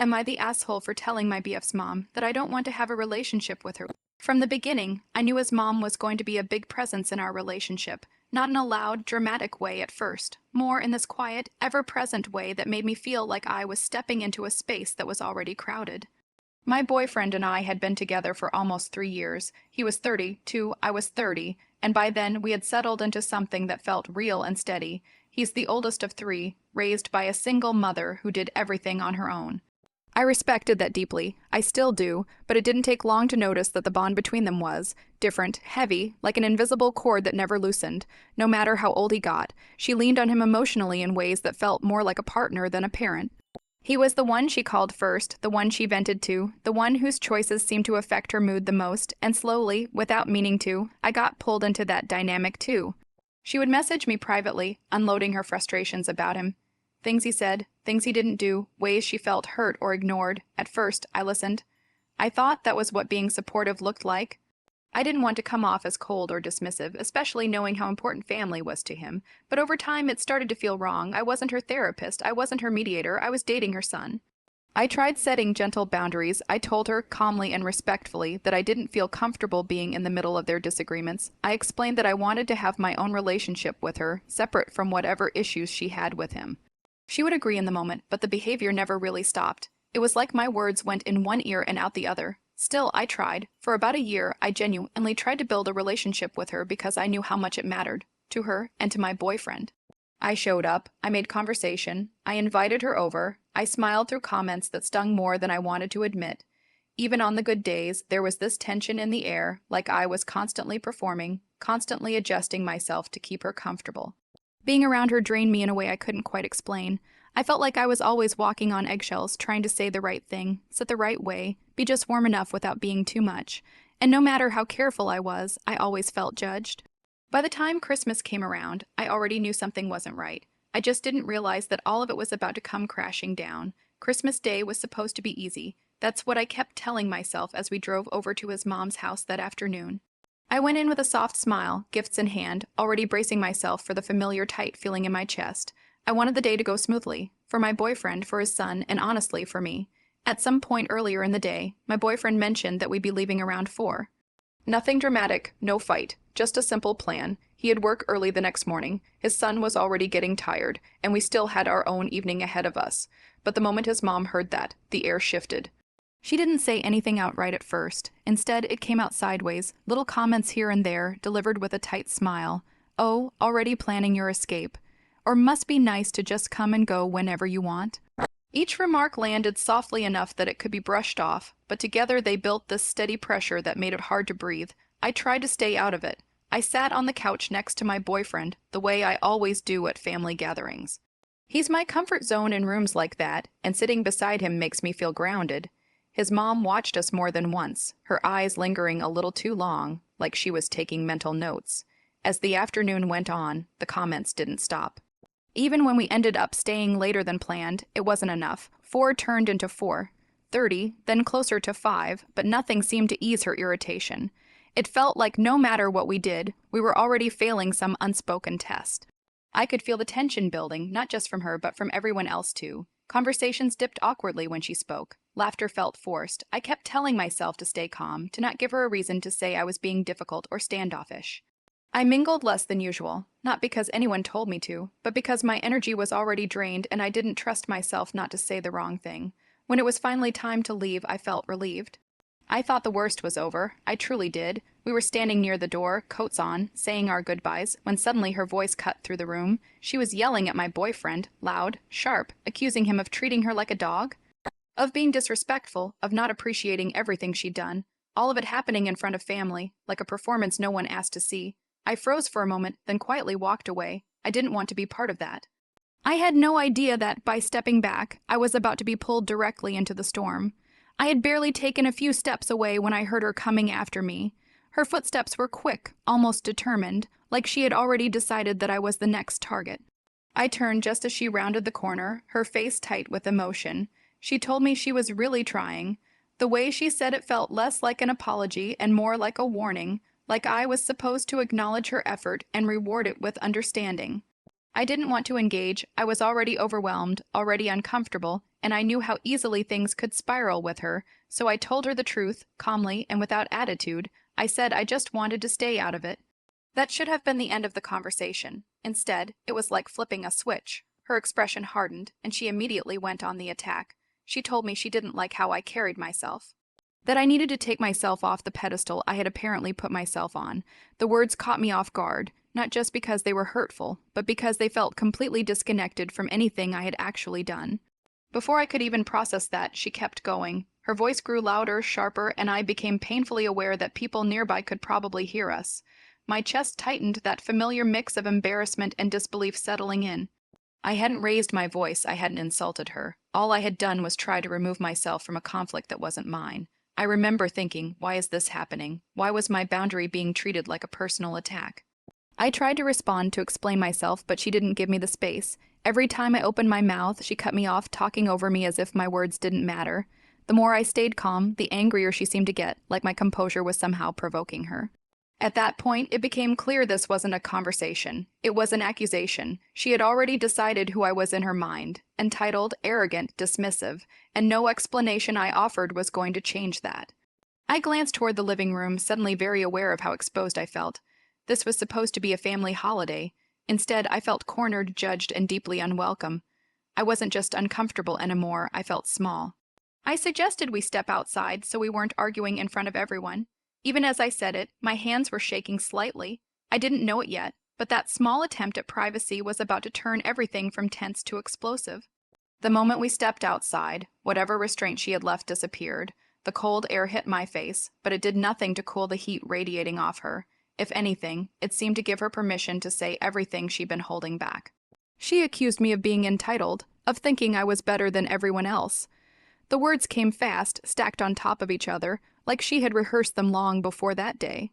Am I the asshole for telling my BF's mom that I don't want to have a relationship with her? From the beginning, I knew his mom was going to be a big presence in our relationship, not in a loud, dramatic way at first, more in this quiet, ever-present way that made me feel like I was stepping into a space that was already crowded. My boyfriend and I had been together for almost 3 years. He was 32, I was 30, and by then we had settled into something that felt real and steady. He's the oldest of three, raised by a single mother who did everything on her own. I respected that deeply. I still do, but it didn't take long to notice that the bond between them was different, heavy, like an invisible cord that never loosened. No matter how old he got, she leaned on him emotionally in ways that felt more like a partner than a parent. He was the one she called first, the one she vented to, the one whose choices seemed to affect her mood the most, and slowly, without meaning to, I got pulled into that dynamic too. She would message me privately, unloading her frustrations about him. Things he said, things he didn't do, ways she felt hurt or ignored. At first, I listened. I thought that was what being supportive looked like. I didn't want to come off as cold or dismissive, especially knowing how important family was to him, but over time it started to feel wrong. I wasn't her therapist, I wasn't her mediator, I was dating her son. I tried setting gentle boundaries. I told her, calmly and respectfully, that I didn't feel comfortable being in the middle of their disagreements. I explained that I wanted to have my own relationship with her, separate from whatever issues she had with him. She would agree in the moment, but the behavior never really stopped. It was like my words went in one ear and out the other. Still, I tried. For about a year, I genuinely tried to build a relationship with her because I knew how much it mattered, to her and to my boyfriend. I showed up, I made conversation, I invited her over, I smiled through comments that stung more than I wanted to admit. Even on the good days, there was this tension in the air, like I was constantly performing, constantly adjusting myself to keep her comfortable. Being around her drained me in a way I couldn't quite explain. I felt like I was always walking on eggshells, trying to say the right thing, sit the right way, be just warm enough without being too much. And no matter how careful I was, I always felt judged. By the time Christmas came around, I already knew something wasn't right. I just didn't realize that all of it was about to come crashing down. Christmas Day was supposed to be easy. That's what I kept telling myself as we drove over to his mom's house that afternoon. I went in with a soft smile, gifts in hand, already bracing myself for the familiar tight feeling in my chest. I wanted the day to go smoothly, for my boyfriend, for his son, and honestly, for me. At some point earlier in the day, my boyfriend mentioned that we'd be leaving around 4. Nothing dramatic, no fight, just a simple plan. He had work early the next morning, his son was already getting tired, and we still had our own evening ahead of us. But the moment his mom heard that, the air shifted. She didn't say anything outright at first. Instead, it came out sideways, little comments here and there, delivered with a tight smile. Oh, already planning your escape. Or must be nice to just come and go whenever you want. Each remark landed softly enough that it could be brushed off, but together they built this steady pressure that made it hard to breathe. I tried to stay out of it. I sat on the couch next to my boyfriend, the way I always do at family gatherings. He's my comfort zone in rooms like that, and sitting beside him makes me feel grounded. His mom watched us more than once, her eyes lingering a little too long, like she was taking mental notes. As the afternoon went on, the comments didn't stop. Even when we ended up staying later than planned, it wasn't enough. 4 turned into 4:30, then closer to 5, but nothing seemed to ease her irritation. It felt like no matter what we did, we were already failing some unspoken test. I could feel the tension building, not just from her, but from everyone else too. Conversations dipped awkwardly when she spoke. Laughter felt forced. I kept telling myself to stay calm, to not give her a reason to say I was being difficult or standoffish. I mingled less than usual, not because anyone told me to, but because my energy was already drained and I didn't trust myself not to say the wrong thing. When it was finally time to leave, I felt relieved. I thought the worst was over. I truly did. We were standing near the door, coats on, saying our goodbyes, when suddenly her voice cut through the room. She was yelling at my boyfriend, loud, sharp, accusing him of treating her like a dog, of being disrespectful, of not appreciating everything she'd done. All of it happening in front of family, like a performance no one asked to see. I froze for a moment, then quietly walked away. I didn't want to be part of that. I had no idea that, by stepping back, I was about to be pulled directly into the storm. I had barely taken a few steps away when I heard her coming after me. Her footsteps were quick, almost determined, like she had already decided that I was the next target. I turned just as she rounded the corner, her face tight with emotion. She told me she was really trying. The way she said it felt less like an apology and more like a warning, like I was supposed to acknowledge her effort and reward it with understanding. I didn't want to engage. I was already overwhelmed, already uncomfortable, and I knew how easily things could spiral with her, so I told her the truth, calmly and without attitude. I said I just wanted to stay out of it. That should have been the end of the conversation. Instead, it was like flipping a switch. Her expression hardened, and she immediately went on the attack. She told me she didn't like how I carried myself, that I needed to take myself off the pedestal I had apparently put myself on. The words caught me off guard, not just because they were hurtful, but because they felt completely disconnected from anything I had actually done. Before I could even process that, she kept going. Her voice grew louder, sharper, and I became painfully aware that people nearby could probably hear us. My chest tightened, that familiar mix of embarrassment and disbelief settling in. I hadn't raised my voice, I hadn't insulted her. All I had done was try to remove myself from a conflict that wasn't mine. I remember thinking, why is this happening? Why was my boundary being treated like a personal attack? I tried to respond, to explain myself, but she didn't give me the space. Every time I opened my mouth, she cut me off, talking over me as if my words didn't matter. The more I stayed calm, the angrier she seemed to get, like my composure was somehow provoking her. At that point, it became clear this wasn't a conversation. It was an accusation. She had already decided who I was in her mind, entitled, arrogant, dismissive, and no explanation I offered was going to change that. I glanced toward the living room, suddenly very aware of how exposed I felt. This was supposed to be a family holiday. Instead, I felt cornered, judged, and deeply unwelcome. I wasn't just uncomfortable anymore, I felt small. I suggested we step outside so we weren't arguing in front of everyone. Even as I said it, my hands were shaking slightly. I didn't know it yet, but that small attempt at privacy was about to turn everything from tense to explosive. The moment we stepped outside, whatever restraint she had left disappeared. The cold air hit my face, but it did nothing to cool the heat radiating off her. If anything, it seemed to give her permission to say everything she'd been holding back. She accused me of being entitled, of thinking I was better than everyone else. The words came fast, stacked on top of each other, like she had rehearsed them long before that day.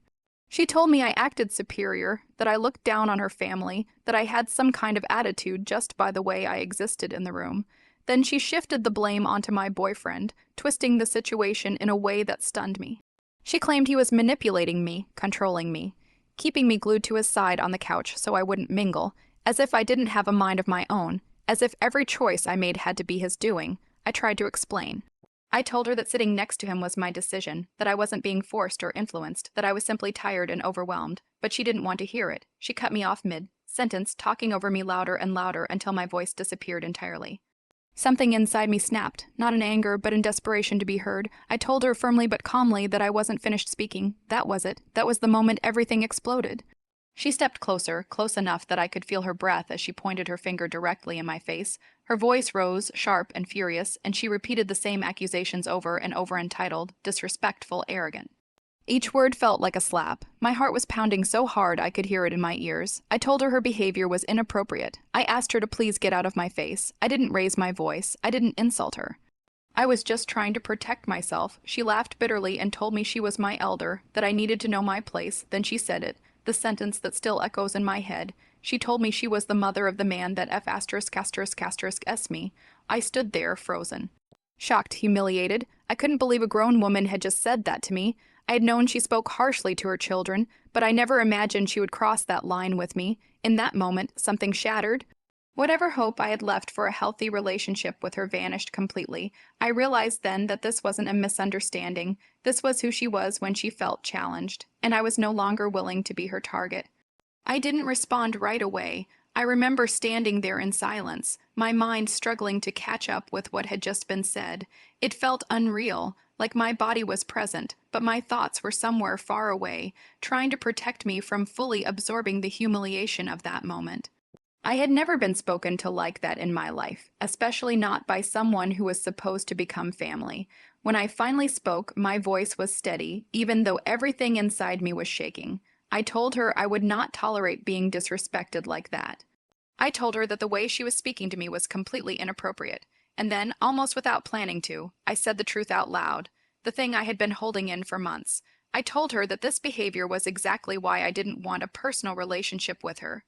She told me I acted superior, that I looked down on her family, that I had some kind of attitude just by the way I existed in the room. Then she shifted the blame onto my boyfriend, twisting the situation in a way that stunned me. She claimed he was manipulating me, controlling me, keeping me glued to his side on the couch so I wouldn't mingle, as if I didn't have a mind of my own, as if every choice I made had to be his doing. I tried to explain. I told her that sitting next to him was my decision, that I wasn't being forced or influenced, that I was simply tired and overwhelmed, but she didn't want to hear it. She cut me off mid-sentence, talking over me louder and louder until my voice disappeared entirely. Something inside me snapped, not in anger, but in desperation to be heard. I told her firmly but calmly that I wasn't finished speaking. That was it. That was the moment everything exploded. She stepped closer, close enough that I could feel her breath as she pointed her finger directly in my face. Her voice rose, sharp and furious, and she repeated the same accusations over and over, entitled, disrespectful, arrogant. Each word felt like a slap. My heart was pounding so hard I could hear it in my ears. I told her behavior was inappropriate. I asked her to please get out of my face. I didn't raise my voice. I didn't insult her. I was just trying to protect myself. She laughed bitterly and told me she was my elder, that I needed to know my place. Then she said it, the sentence that still echoes in my head. She told me she was the mother of the man that F*****s me. I stood there, frozen. Shocked, humiliated. I couldn't believe a grown woman had just said that to me. I had known she spoke harshly to her children, but I never imagined she would cross that line with me. In that moment, something shattered. Whatever hope I had left for a healthy relationship with her vanished completely. I realized then that this wasn't a misunderstanding. This was who she was when she felt challenged, and I was no longer willing to be her target. I didn't respond right away. I remember standing there in silence, my mind struggling to catch up with what had just been said. It felt unreal, like my body was present, but my thoughts were somewhere far away, trying to protect me from fully absorbing the humiliation of that moment. I had never been spoken to like that in my life, especially not by someone who was supposed to become family. When I finally spoke, my voice was steady, even though everything inside me was shaking. I told her I would not tolerate being disrespected like that. I told her that the way she was speaking to me was completely inappropriate. And then, almost without planning to, I said the truth out loud, the thing I had been holding in for months. I told her that this behavior was exactly why I didn't want a personal relationship with her.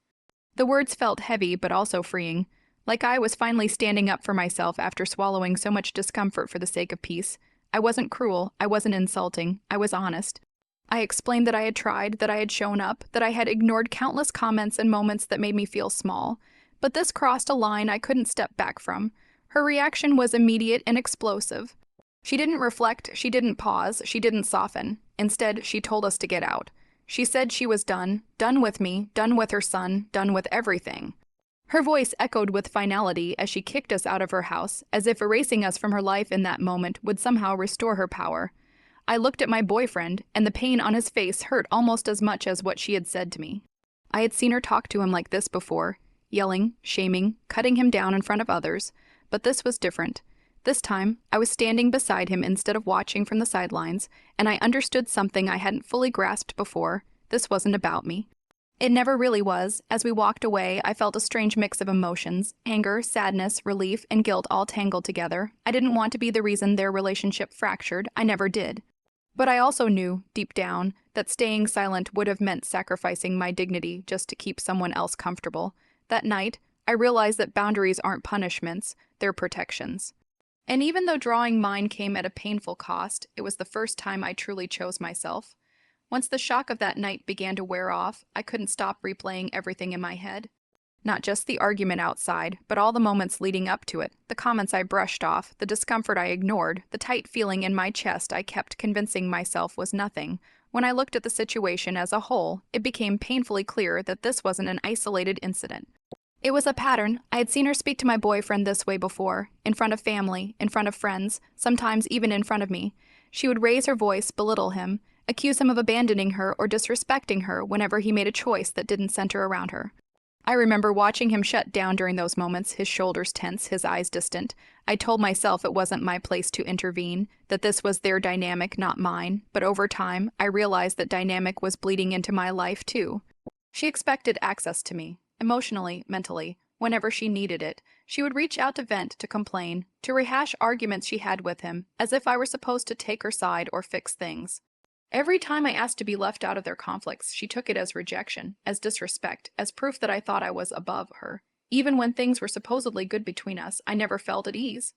The words felt heavy but also freeing, like I was finally standing up for myself after swallowing so much discomfort for the sake of peace. I wasn't cruel, I wasn't insulting, I was honest. I explained that I had tried, that I had shown up, that I had ignored countless comments and moments that made me feel small. But this crossed a line I couldn't step back from. Her reaction was immediate and explosive. She didn't reflect, she didn't pause, she didn't soften. Instead, she told us to get out. She said she was done, done with me, done with her son, done with everything. Her voice echoed with finality as she kicked us out of her house, as if erasing us from her life in that moment would somehow restore her power. I looked at my boyfriend, and the pain on his face hurt almost as much as what she had said to me. I had seen her talk to him like this before, yelling, shaming, cutting him down in front of others, but this was different. This time, I was standing beside him instead of watching from the sidelines, and I understood something I hadn't fully grasped before. This wasn't about me. It never really was. As we walked away, I felt a strange mix of emotions, anger, sadness, relief, and guilt all tangled together. I didn't want to be the reason their relationship fractured. I never did. But I also knew, deep down, that staying silent would have meant sacrificing my dignity just to keep someone else comfortable. That night, I realized that boundaries aren't punishments, they're protections. And even though drawing mine came at a painful cost, it was the first time I truly chose myself. Once the shock of that night began to wear off, I couldn't stop replaying everything in my head. Not just the argument outside, but all the moments leading up to it, the comments I brushed off, the discomfort I ignored, the tight feeling in my chest I kept convincing myself was nothing. When I looked at the situation as a whole, it became painfully clear that this wasn't an isolated incident. It was a pattern. I had seen her speak to my boyfriend this way before, in front of family, in front of friends, sometimes even in front of me. She would raise her voice, belittle him, accuse him of abandoning her or disrespecting her whenever he made a choice that didn't center around her. I remember watching him shut down during those moments, his shoulders tense, his eyes distant. I told myself it wasn't my place to intervene, that this was their dynamic, not mine, but over time, I realized that dynamic was bleeding into my life too. She expected access to me, emotionally, mentally, whenever she needed it. She would reach out to vent, to complain, to rehash arguments she had with him, as if I were supposed to take her side or fix things. Every time I asked to be left out of their conflicts, she took it as rejection, as disrespect, as proof that I thought I was above her. Even when things were supposedly good between us, I never felt at ease.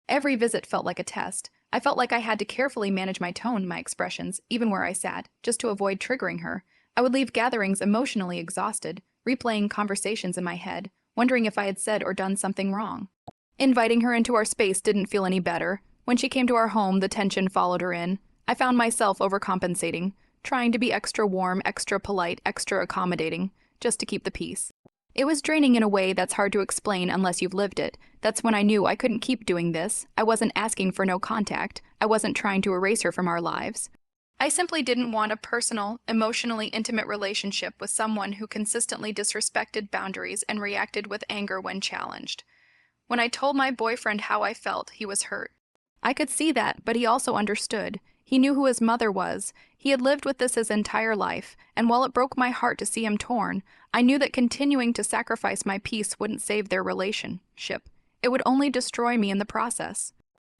Every visit felt like a test. I felt like I had to carefully manage my tone, my expressions, even where I sat, just to avoid triggering her. I would leave gatherings emotionally exhausted, replaying conversations in my head, wondering if I had said or done something wrong. Inviting her into our space didn't feel any better. When she came to our home, the tension followed her in. I found myself overcompensating, trying to be extra warm, extra polite, extra accommodating, just to keep the peace. It was draining in a way that's hard to explain unless you've lived it. That's when I knew I couldn't keep doing this. I wasn't asking for no contact. I wasn't trying to erase her from our lives. I simply didn't want a personal, emotionally intimate relationship with someone who consistently disrespected boundaries and reacted with anger when challenged. When I told my boyfriend how I felt, he was hurt. I could see that, but he also understood. He knew who his mother was. He had lived with this his entire life, and while it broke my heart to see him torn, I knew that continuing to sacrifice my peace wouldn't save their relationship. It would only destroy me in the process.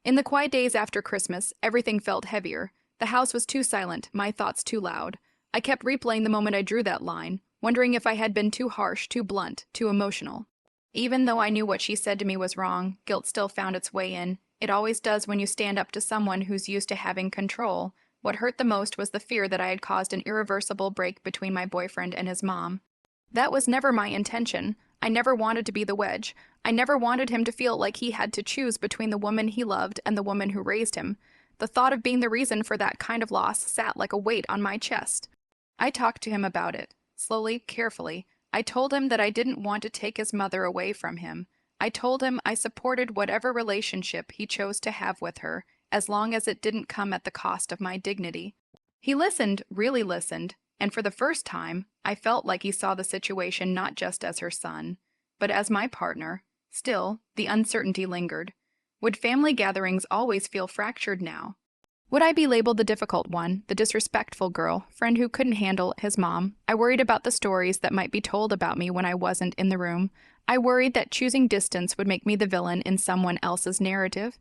In the quiet days after Christmas, everything felt heavier. The house was too silent, my thoughts too loud. I kept replaying the moment I drew that line, wondering if I had been too harsh, too blunt, too emotional. Even though I knew what she said to me was wrong, guilt still found its way in. It always does when you stand up to someone who's used to having control. What hurt the most was the fear that I had caused an irreversible break between my boyfriend and his mom. That was never my intention. I never wanted to be the wedge. I never wanted him to feel like he had to choose between the woman he loved and the woman who raised him. The thought of being the reason for that kind of loss sat like a weight on my chest. I talked to him about it, slowly, carefully. I told him that I didn't want to take his mother away from him. I told him I supported whatever relationship he chose to have with her, as long as it didn't come at the cost of my dignity. He listened, really listened, and for the first time, I felt like he saw the situation not just as her son, but as my partner. Still, the uncertainty lingered. Would family gatherings always feel fractured now? Would I be labeled the difficult one, the disrespectful girl, friend who couldn't handle his mom? I worried about the stories that might be told about me when I wasn't in the room. I worried that choosing distance would make me the villain in someone else's narrative.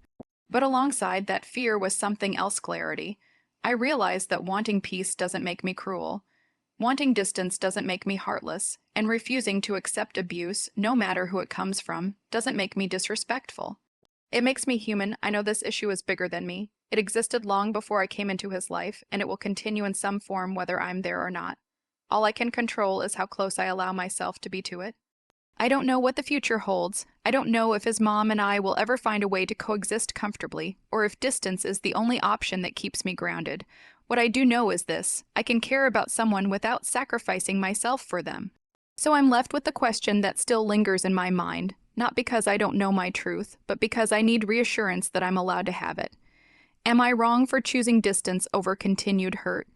But alongside that fear was something else, clarity. I realized that wanting peace doesn't make me cruel. Wanting distance doesn't make me heartless, and refusing to accept abuse, no matter who it comes from, doesn't make me disrespectful. It makes me human. I know this issue is bigger than me. It existed long before I came into his life, and it will continue in some form whether I'm there or not. All I can control is how close I allow myself to be to it. I don't know what the future holds. I don't know if his mom and I will ever find a way to coexist comfortably, or if distance is the only option that keeps me grounded. What I do know is this: I can care about someone without sacrificing myself for them. So I'm left with the question that still lingers in my mind, not because I don't know my truth, but because I need reassurance that I'm allowed to have it. Am I wrong for choosing distance over continued hurt?